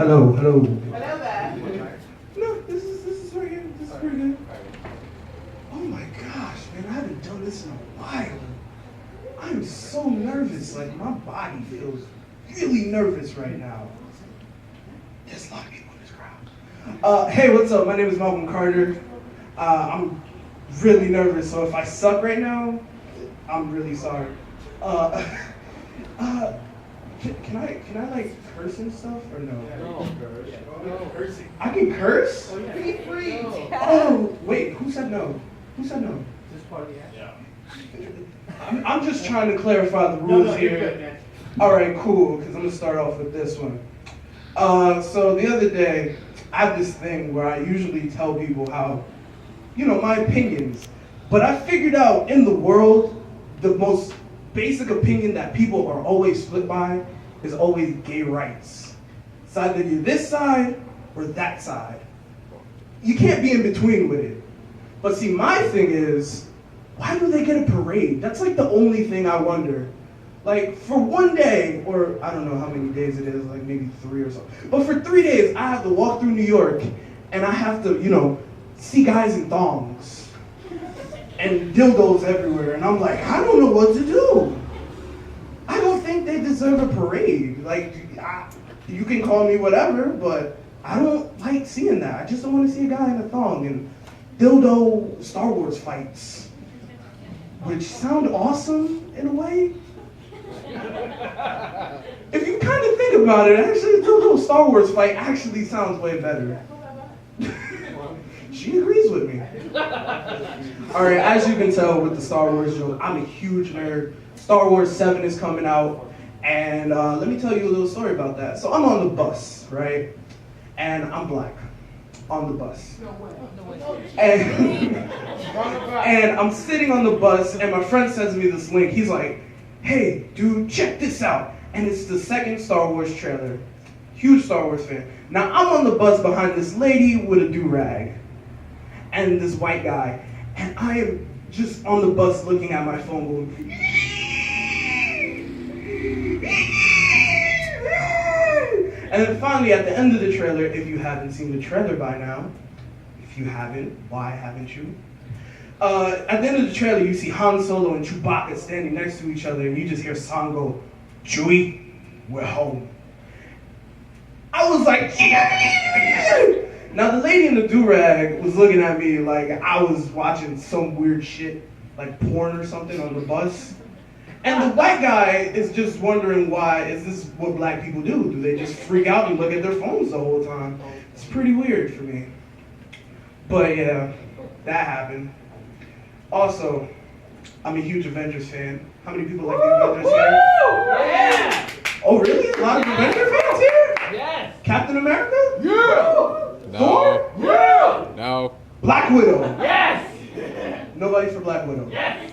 Hello, hello. Hello there. No, this is right here. This is pretty good. Oh my gosh, man, I haven't done this in a while. I'm so nervous. Like my body feels really nervous right now. There's a lot of people in this crowd. Hey, what's up? My name is Malcolm Carter. I'm really nervous, so if I suck right now, I'm really sorry. Can I like curse and stuff or no? No. I can curse? Oh, yeah. Be free. Oh, wait, who said no? Who said no? This part of the action. I'm just trying to clarify the rules here. All right, cool, because I'm going to start off with this one. So the other day, I have this thing where I usually tell people how, my opinions. But I figured out in the world, the most basic opinion that people are always split by is always gay rights. It's either you're this side or that side. You can't be in between with it. But see, my thing is, why do they get a parade? That's like the only thing I wonder. Like for one day, or I don't know how many days it is, like maybe 3 or so. But for 3 days, I have to walk through New York and I have to, see guys in thongs and dildos everywhere. And I'm like, I don't know what to do. I don't think they deserve a parade. Like, you can call me whatever, but I don't like seeing that. I just don't want to see a guy in a thong and dildo Star Wars fights, which sound awesome in a way. If you kind of think about it, actually, the dildo Star Wars fight actually sounds way better. She agrees with me. All right, as you can tell with the Star Wars joke, I'm a huge nerd. Star Wars 7 is coming out, and let me tell you a little story about that. So I'm on the bus, right? And I'm black on the bus. And I'm sitting on the bus, and my friend sends me this link. He's like, hey, dude, check this out. And it's the second Star Wars trailer. Huge Star Wars fan. Now, I'm on the bus behind this lady with a do-rag and this white guy. And I am just on the bus looking at my phone going, and then finally, at the end of the trailer, if you haven't seen the trailer by now, if you haven't, why haven't you? At the end of the trailer, you see Han Solo and Chewbacca standing next to each other, and you just hear Han go, Chewie, we're home. I was like, yeah! Now, the lady in the do-rag was looking at me like I was watching some weird shit, like porn or something on the bus. And the white guy is just wondering why, is this what black people do? Do they just freak out and look at their phones the whole time? It's pretty weird for me. But yeah, that happened. Also, I'm a huge Avengers fan. How many people like the Avengers here? Yeah. Oh really? A lot of Avengers fans here? Yes. Captain America? Yeah. No. Thor? Yeah. No. Black Widow? Yes. Nobody for Black Widow? Yes.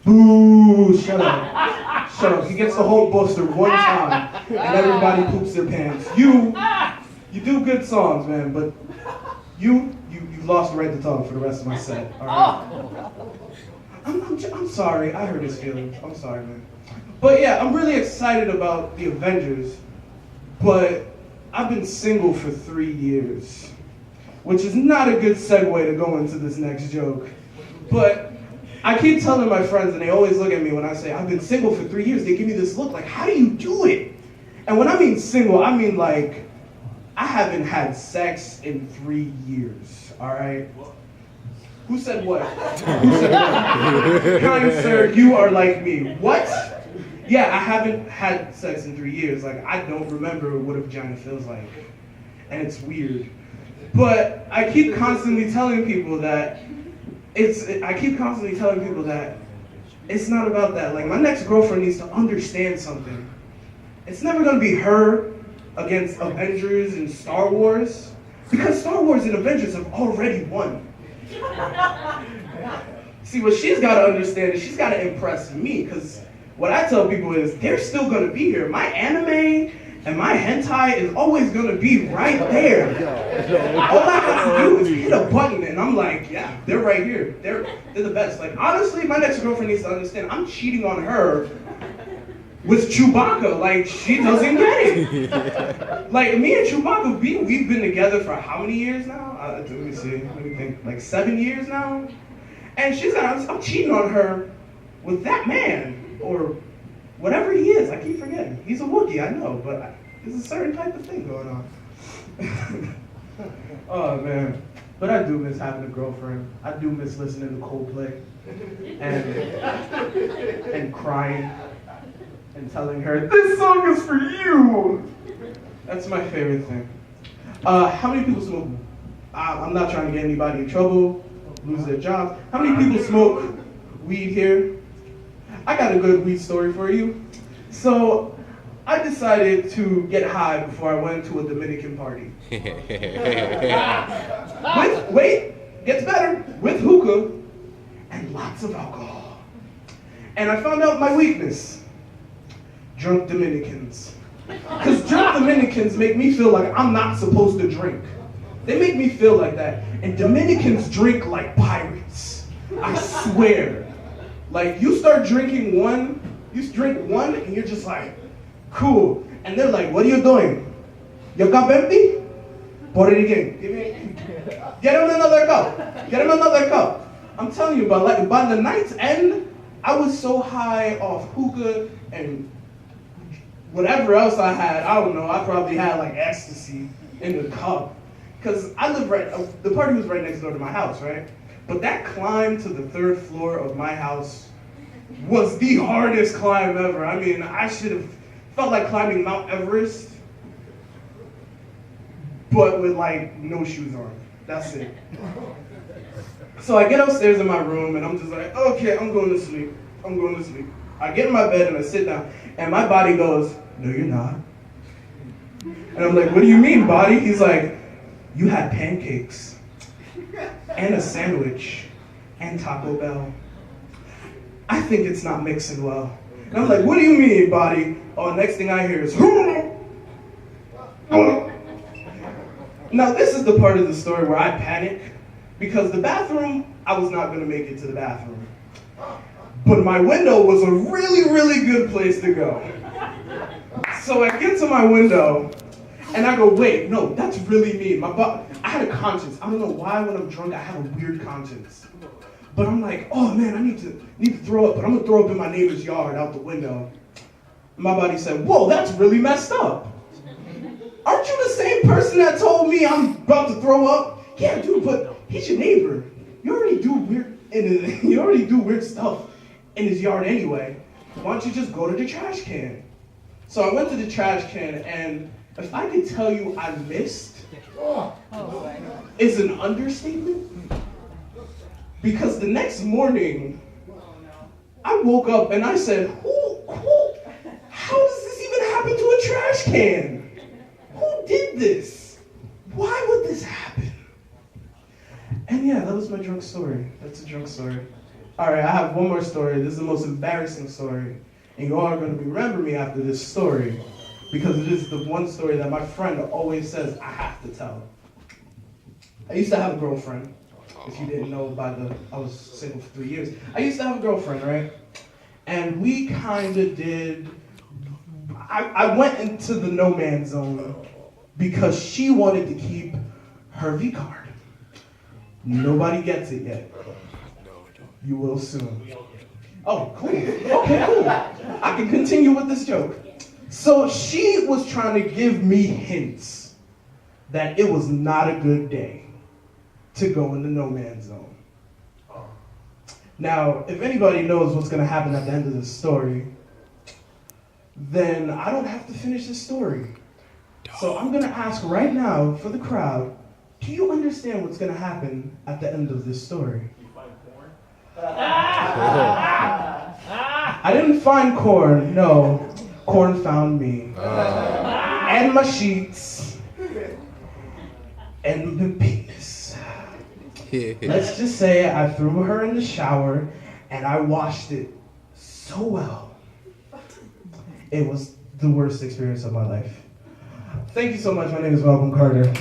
Boo! Shut up. Shut up. He gets the Hulk Buster one time, and everybody poops their pants. You do good songs, man, but you lost the right to talk for the rest of my set. All right. I'm sorry. I hurt his feelings. I'm sorry, man. But yeah, I'm really excited about the Avengers, but I've been single for 3 years, which is not a good segue to go into this next joke. But I keep telling my friends, and they always look at me when I say, I've been single for 3 years, they give me this look like, how do you do it? And when I mean single, I mean like, I haven't had sex in 3 years, all right? Who said what? Who said what? Kind sir, you are like me. What? Yeah, I haven't had sex in 3 years. Like, I don't remember what a vagina feels like. And it's weird. But I keep constantly telling people that it's not about that. Like, my next girlfriend needs to understand something. It's never gonna be her against Avengers and Star Wars, because Star Wars and Avengers have already won. See, what she's gotta understand is she's gotta impress me, because what I tell people is they're still gonna be here. My anime and my hentai is always gonna be right there. All I have to do is hit a button and I'm like, yeah, they're right here. They're the best. Like, honestly, my next girlfriend needs to understand I'm cheating on her with Chewbacca. Like, she doesn't get it. Like, me and Chewbacca, we've been together for how many years now? Let me see, let me think, like 7 years now? And I'm cheating on her with that man, or whatever he is. I keep forgetting. He's a Wookiee, I know, but there's a certain type of thing going on. Oh, man. But I do miss having a girlfriend. I do miss listening to Coldplay and crying and telling her, this song is for you. That's my favorite thing. How many people smoke? I'm not trying to get anybody in trouble, lose their jobs. How many people smoke weed here? I got a good weed story for you. So I decided to get high before I went to a Dominican party. Gets better, with hookah and lots of alcohol. And I found out my weakness, drunk Dominicans. Because drunk Dominicans make me feel like I'm not supposed to drink. They make me feel like that. And Dominicans drink like pirates, I swear. Like, you drink one, and you're just like, cool. And they're like, what are you doing? Your cup empty? Pour it again. Get him another cup. Get him another cup. I'm telling you, but by the night's end, I was so high off hookah and whatever else I had. I don't know. I probably had like ecstasy in the cup. Because I live the party was right next door to my house, right? But that climb to the 3rd floor of my house was the hardest climb ever. I mean, I should have felt like climbing Mount Everest, but with like no shoes on. That's it. So I get upstairs in my room and I'm just like, okay, I'm going to sleep. I'm going to sleep. I get in my bed and I sit down and my body goes, no, you're not. And I'm like, what do you mean, body? He's like, you had pancakes and a sandwich and Taco Bell. I think it's not mixing well. And I'm like, what do you mean, body? Oh, next thing I hear is, Now, this is the part of the story where I panic, because the bathroom, I was not going to make it to the bathroom. But my window was a really, really good place to go. So I get to my window, and I go, wait, no, that's really mean. I had a conscience. I don't know why when I'm drunk I have a weird conscience. But I'm like, oh man, I need to throw up, but I'm gonna throw up in my neighbor's yard out the window. My body said, whoa, that's really messed up. Aren't you the same person that told me I'm about to throw up? Yeah, dude, but he's your neighbor. You already do weird stuff in his yard anyway. Why don't you just go to the trash can? So I went to the trash can, and if I could tell you I missed, is an understatement. Because the next morning, I woke up and I said, how does this even happen to a trash can? Who did this? Why would this happen? And yeah, that was my drunk story. That's a drunk story. All right, I have one more story. This is the most embarrassing story. And you all are going to remember me after this story, because it is the one story that my friend always says I have to tell. I used to have a girlfriend. If you didn't know, I was single for 3 years. I used to have a girlfriend, right? And we kind of did, I went into the no man's zone because she wanted to keep her V card. Nobody gets it yet. You will soon. Oh, cool. Okay, cool. I can continue with this joke. So she was trying to give me hints that it was not a good day to go in the no man's zone. Now, if anybody knows what's going to happen at the end of this story, then I don't have to finish this story. So I'm going to ask right now for the crowd, do you understand what's going to happen at the end of this story? You find porn? I didn't find corn, no. Corn found me. And my sheets. And the penis. Let's just say I threw her in the shower and I washed it so well. It was the worst experience of my life. Thank you so much. My name is Malcolm Carter.